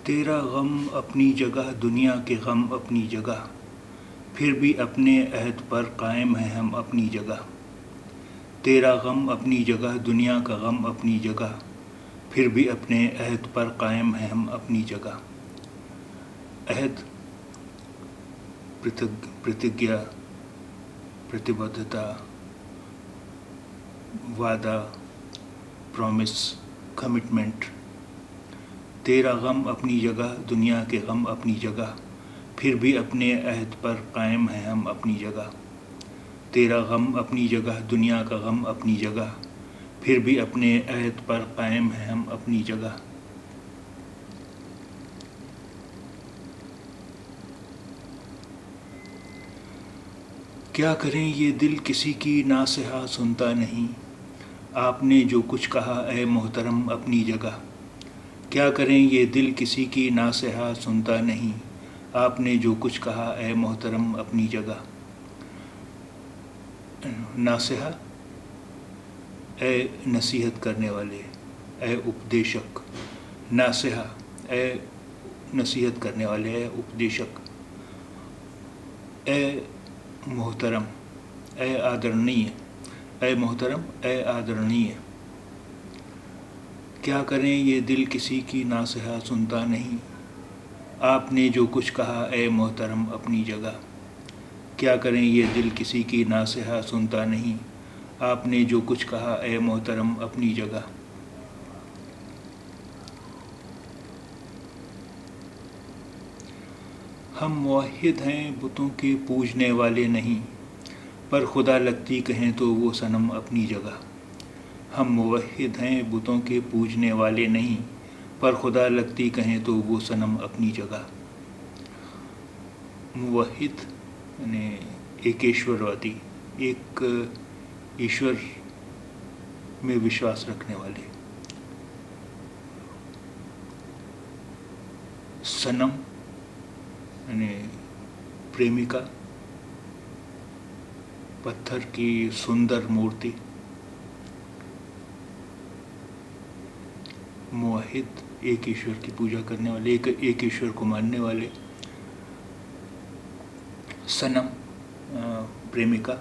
تیرا غم اپنی جگہ دنیا کے غم اپنی جگہ، پھر بھی اپنے عہد پر قائم ہیں ہم اپنی جگہ۔ تیرا غم اپنی جگہ دنیا کا غم اپنی جگہ، پھر بھی اپنے عہد پر قائم ہیں ہم اپنی جگہ۔ عہد پرتگیا، پرتیبدھتا، وعدہ، پرومس، کمٹمنٹ۔ تیرا غم اپنی جگہ دنیا کے غم اپنی جگہ، پھر بھی اپنے عہد پر قائم ہیں ہم اپنی جگہ۔ تیرا غم اپنی جگہ دنیا کا غم اپنی جگہ، پھر بھی اپنے عہد پر قائم ہیں ہم اپنی جگہ۔ کیا کریں یہ دل کسی کی ناصحہ سنتا نہیں، آپ نے جو کچھ کہا اے محترم اپنی جگہ۔ کیا کریں یہ دل کسی کی ناصحہ سنتا نہیں، آپ نے جو کچھ کہا اے محترم اپنی جگہ۔ ناصحہ اے نصیحت کرنے والے، اے اپدیشک۔ ناصحہ اے نصیحت کرنے والے، اے اپدیشک۔ اے محترم، اے آدرنیہ، اے محترم، اے آدرنیہ۔ کیا کریں یہ دل کسی کی ناصحہ سنتا نہیں، آپ نے جو کچھ کہا اے محترم اپنی جگہ۔ کیا کریں یہ دل کسی کی ناصحہ سنتا نہیں، آپ نے جو کچھ کہا اے محترم اپنی جگہ۔ ہم موحد ہیں بتوں کے پوجنے والے نہیں، پر خدا لگتی کہیں تو وہ صنم اپنی جگہ۔ ہم موحد ہیں بتوں کے پوجنے والے نہیں، پر خدا لگتی کہیں تو وہ صنم اپنی جگہ۔ موحد یعنی ایک ایشوروادی، ایک ایشور میں وشواس رکھنے والے۔ صنم یعنی پریمکا، پتھر کی سندر مورتی۔ موحد ایک ایشور کی پوجا کرنے والے، ایک ایشور کو ماننے والے۔ صنم پریمکا،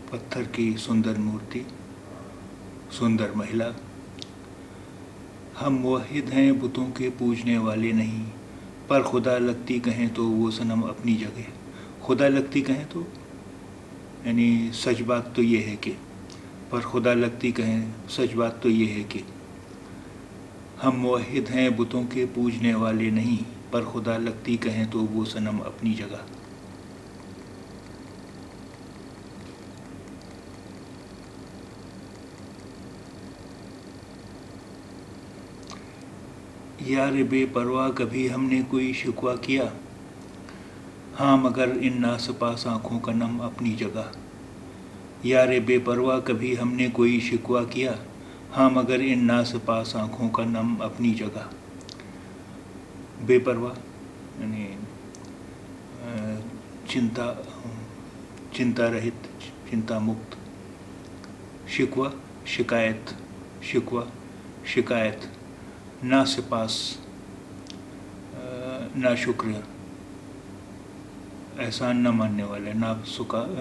پتھر کی سندر مورتی، سندر مہیلا۔ ہم موحد ہیں بتوں کے پوجنے والے نہیں، پر خدا لگتی کہیں تو وہ صنم اپنی جگہ۔ خدا لگتی کہیں تو یعنی سچ بات تو یہ ہے کہ، پر خدا لگتی کہیں سچ بات تو یہ ہے کہ ہم موحد ہیں بتوں کے پوجنے والے نہیں، پر خدا لگتی کہیں تو وہ صنم اپنی جگہ۔ یار بے پرواہ کبھی ہم نے کوئی شکوہ کیا، ہاں مگر ان ناسپاس آنکھوں کا نم اپنی جگہ۔ یار بے پرواہ کبھی ہم نے کوئی شکوہ کیا، ہاں مگر ان ناسپاس آنکھوں کا نم اپنی جگہ۔ بے پرواہ یعنی چنتا رہت، چنتا مکت۔ شکوہ شکایت، شکوہ شکایت۔ ناسپاس ناشکریہ، احسان نہ ماننے والا۔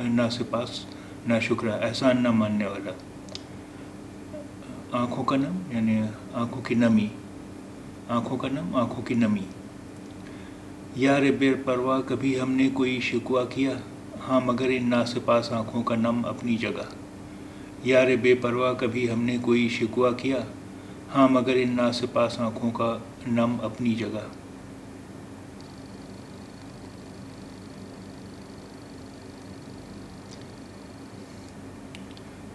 ناسپاس ناشکریہ، احسان نہ ماننے والا۔ آنکھوں کا نم یعنی آنکھوں کی نمی، آنکھوں کا نم آنکھوں کی نمی۔ یار بے پرواہ کبھی ہم نے کوئی شکوہ کیا، ہاں مگر ان ناسپاس آنکھوں کا نم اپنی جگہ۔ یار بے پرواہ کبھی ہم نے کوئی شکوہ کیا، ہاں مگر ان ناسپاس آنکھوں کا نم اپنی جگہ۔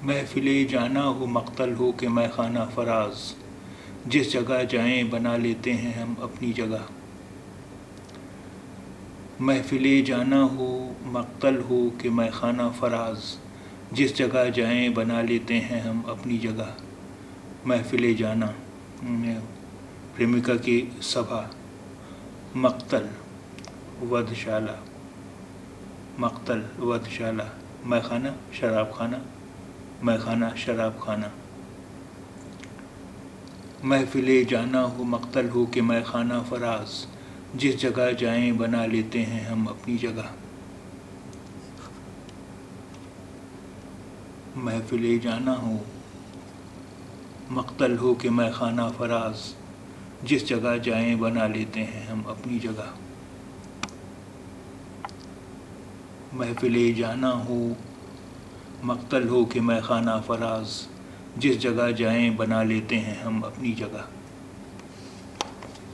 محفل جانا ہو مقتل ہو کہ میں خانہ فراز، جس جگہ جائیں بنا لیتے ہیں ہم اپنی جگہ۔ محفل جانا ہو مقتل ہو کہ میں خانہ فراز، جس جگہ جائیں بنا لیتے ہیں ہم اپنی جگہ۔ محفل جانا پریمکا کی سبھا۔ مقتل ودھ شالہ، مقتل ودھ شالہ۔ میخانہ شراب خانہ، میخانہ شراب خانہ۔ محفل جانا ہو مقتل ہو کہ میں خانہ فراز، جس جگہ جائیں بنا لیتے ہیں ہم اپنی جگہ۔ محفل جانا ہو مقتل ہو کہ میں خانہ فراز، جس جگہ جائیں بنا لیتے ہیں ہم اپنی جگہ۔ محفل جانا ہو مقتل ہو کہ میں خانہ فراز، جس جگہ جائیں بنا لیتے ہیں ہم اپنی جگہ۔